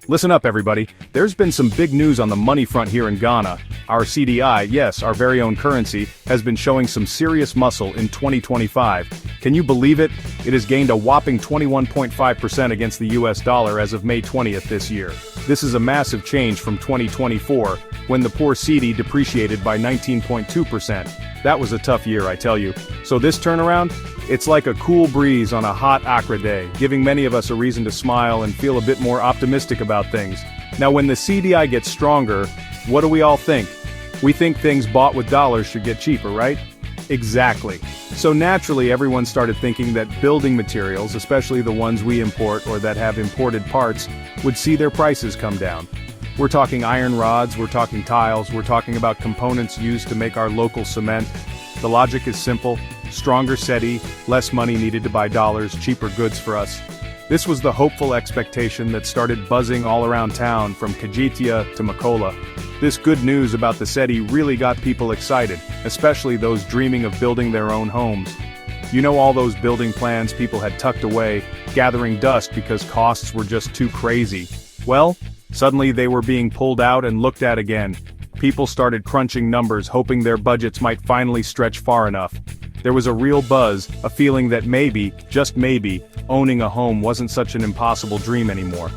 Listen up, everybody. There's been some big news on the money front here in Ghana. Our CDI, yes, our very own currency, has been showing some serious muscle in 2025. Can you believe it? It has gained a whopping 21.5% against the US dollar as of May 20th this year. This is a massive change from 2024, when the poor cedi depreciated by 19.2%. That was a tough year, I tell you. So this turnaround? It's like a cool breeze on a hot Accra day, giving many of us a reason to smile and feel a bit more optimistic about things. Now when the CDI gets stronger, what do we all think? We think things bought with dollars should get cheaper, right? Exactly. So naturally everyone started thinking that building materials, especially the ones we import or that have imported parts, would see their prices come down. We're talking iron rods, we're talking tiles, we're talking about components used to make our local cement. The logic is simple. Stronger cedi, less money needed to buy dollars, cheaper goods for us. This was the hopeful expectation that started buzzing all around town from Kajitia to Makola. This good news about the cedi really got people excited, especially those dreaming of building their own homes. You know, all those building plans people had tucked away, gathering dust because costs were just too crazy. Well, suddenly they were being pulled out and looked at again. People started crunching numbers, hoping their budgets might finally stretch far enough. There was a real buzz, a feeling that maybe, just maybe, owning a home wasn't such an impossible dream anymore.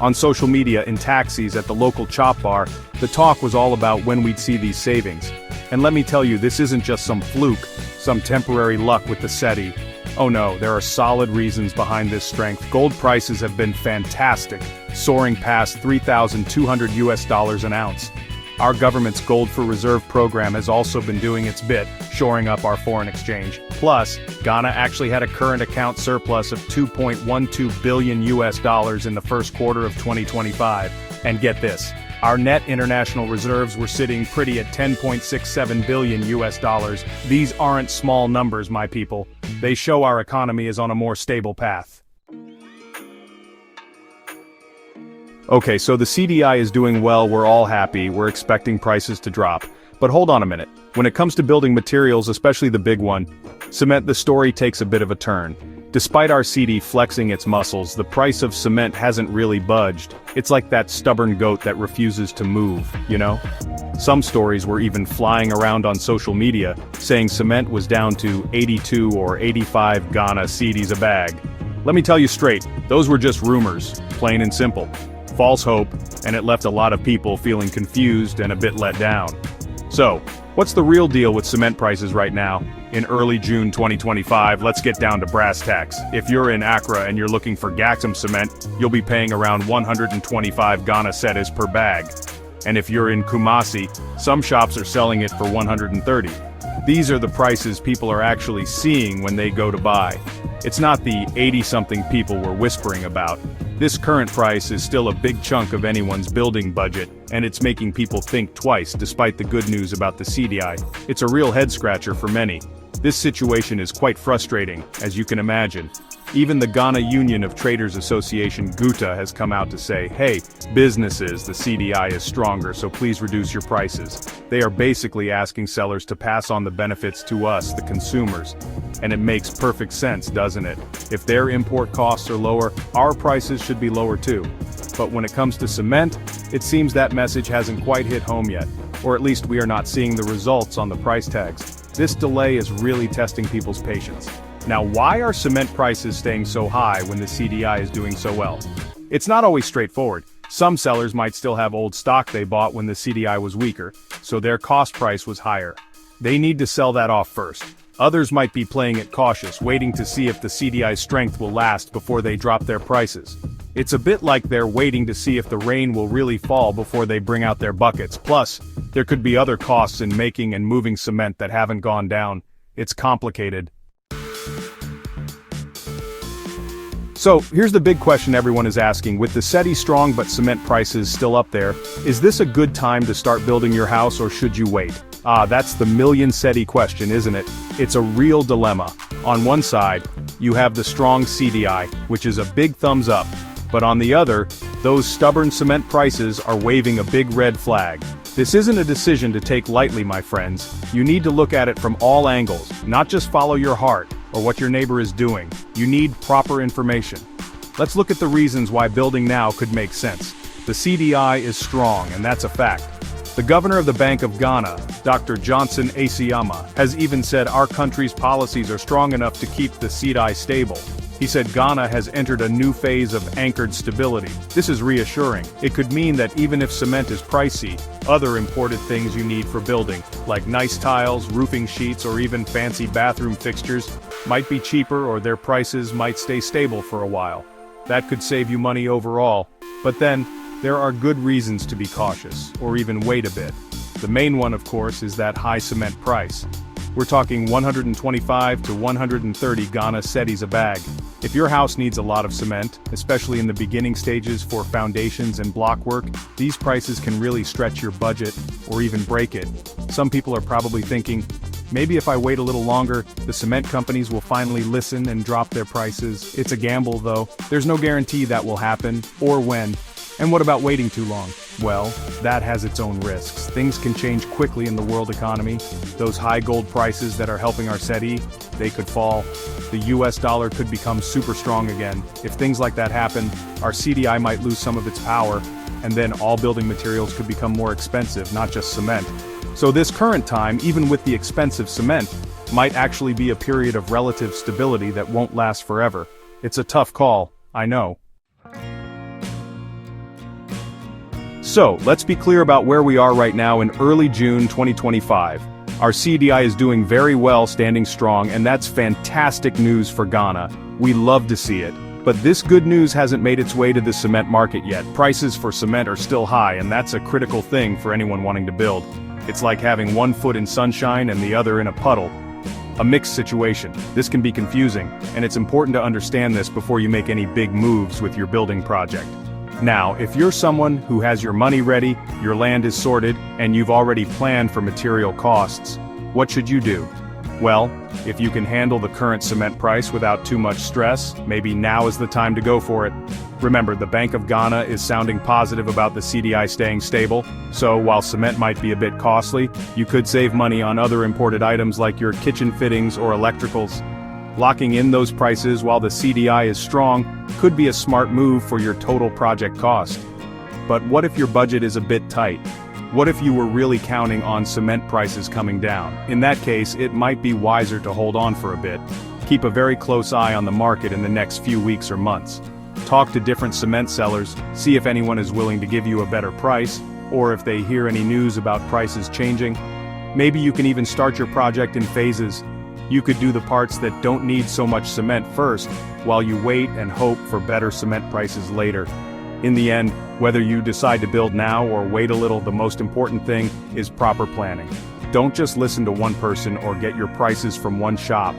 On social media, in taxis, at the local chop bar, the talk was all about when we'd see these savings. And let me tell you, this isn't just some fluke, some temporary luck with the cedi. Oh no, there are solid reasons behind this strength. Gold prices have been fantastic, soaring past 3,200 US dollars an ounce. Our government's Gold for Reserve program has also been doing its bit, shoring up our foreign exchange. Plus, Ghana actually had a current account surplus of 2.12 billion US dollars in the first quarter of 2025. And get this, our net international reserves were sitting pretty at 10.67 billion US dollars. These aren't small numbers, my people. They show our economy is on a more stable path. Okay, so the CDI is doing well, we're all happy, we're expecting prices to drop. But hold on a minute. When it comes to building materials, especially the big one, cement, the story takes a bit of a turn. Despite our cedi flexing its muscles, the price of cement hasn't really budged. It's like that stubborn goat that refuses to move, you know? Some stories were even flying around on social media, saying cement was down to 82 or 85 Ghana cedis a bag. Let me tell you straight, those were just rumors, plain and simple. False hope, and it left a lot of people feeling confused and a bit let down. So, what's the real deal with cement prices right now? In early June 2025, let's get down to brass tacks. If you're in Accra and you're looking for Gaxam cement, you'll be paying around 125 Ghana cedis per bag. And if you're in Kumasi, some shops are selling it for 130. These are the prices people are actually seeing when they go to buy. It's not the 80-something people were whispering about. This current price is still a big chunk of anyone's building budget, and it's making people think twice despite the good news about the CDI. It's a real head-scratcher for many. This situation is quite frustrating, as you can imagine. Even the Ghana Union of Traders Association GUTA has come out to say, hey, businesses, the CDI is stronger, so please reduce your prices. They are basically asking sellers to pass on the benefits to us, the consumers. And it makes perfect sense, doesn't it? If their import costs are lower, our prices should be lower too. But when it comes to cement, it seems that message hasn't quite hit home yet. Or at least we are not seeing the results on the price tags. This delay is really testing people's patience. Now, why are cement prices staying so high when the CDI is doing so well? It's not always straightforward. Some sellers might still have old stock they bought when the CDI was weaker, so their cost price was higher. They need to sell that off first. Others might be playing it cautious, waiting to see if the CDI's strength will last before they drop their prices. It's a bit like they're waiting to see if the rain will really fall before they bring out their buckets. Plus, there could be other costs in making and moving cement that haven't gone down. It's complicated. So, here's the big question everyone is asking. With the cedi strong but cement prices still up there, is this a good time to start building your house or should you wait? That's the million cedi question, isn't it? It's a real dilemma. On one side, you have the strong CDI, which is a big thumbs up. But on the other, those stubborn cement prices are waving a big red flag. This isn't a decision to take lightly, my friends. You need to look at it from all angles, not just follow your heart, or what your neighbor is doing. You need proper information. Let's look at the reasons why building now could make sense. The CDI is strong, and that's a fact. The governor of the Bank of Ghana, Dr. Johnson Asiyama, has even said our country's policies are strong enough to keep the CDI stable. He said Ghana has entered a new phase of anchored stability. This is reassuring. It could mean that even if cement is pricey, other imported things you need for building, like nice tiles, roofing sheets, or even fancy bathroom fixtures, might be cheaper, or their prices might stay stable for a while. That could save you money overall. But then, there are good reasons to be cautious, or even wait a bit. The main one, of course, is that high cement price. We're talking 125 to 130 Ghana cedis a bag. If your house needs a lot of cement, especially in the beginning stages for foundations and block work, these prices can really stretch your budget, or even break it. Some people are probably thinking, maybe if I wait a little longer, the cement companies will finally listen and drop their prices. It's a gamble though. There's no guarantee that will happen, or when. And what about waiting too long? Well, that has its own risks. Things can change quickly in the world economy. Those high gold prices that are helping our cedi, they could fall. The US dollar could become super strong again. If things like that happen, our CDI might lose some of its power, and then all building materials could become more expensive, not just cement. So this current time, even with the expensive cement, might actually be a period of relative stability that won't last forever. It's a tough call, I know. So, let's be clear about where we are right now in early June 2025. Our CDI is doing very well, standing strong, and that's fantastic news for Ghana. We love to see it. But this good news hasn't made its way to the cement market yet. Prices for cement are still high, and that's a critical thing for anyone wanting to build. It's like having one foot in sunshine and the other in a puddle. A mixed situation. This can be confusing, and it's important to understand this before you make any big moves with your building project. Now, if you're someone who has your money ready, your land is sorted, and you've already planned for material costs, what should you do? Well, if you can handle the current cement price without too much stress, maybe now is the time to go for it. Remember, the Bank of Ghana is sounding positive about the CDI staying stable, so while cement might be a bit costly, you could save money on other imported items like your kitchen fittings or electricals. Locking in those prices while the CDI is strong could be a smart move for your total project cost. But what if your budget is a bit tight? What if you were really counting on cement prices coming down? In that case, it might be wiser to hold on for a bit. Keep a very close eye on the market in the next few weeks or months. Talk to different cement sellers, see if anyone is willing to give you a better price, or if they hear any news about prices changing. Maybe you can even start your project in phases. You could do the parts that don't need so much cement first, while you wait and hope for better cement prices later. In the end, whether you decide to build now or wait a little, the most important thing is proper planning. Don't just listen to one person or get your prices from one shop.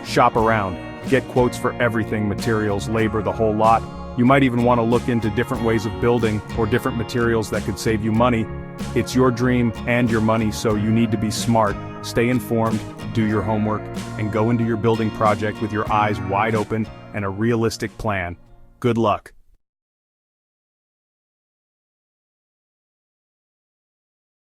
Shop around. Get quotes for everything, materials, labor, the whole lot. You might even want to look into different ways of building or different materials that could save you money. It's your dream and your money, so you need to be smart, stay informed, do your homework, and go into your building project with your eyes wide open and a realistic plan. Good luck.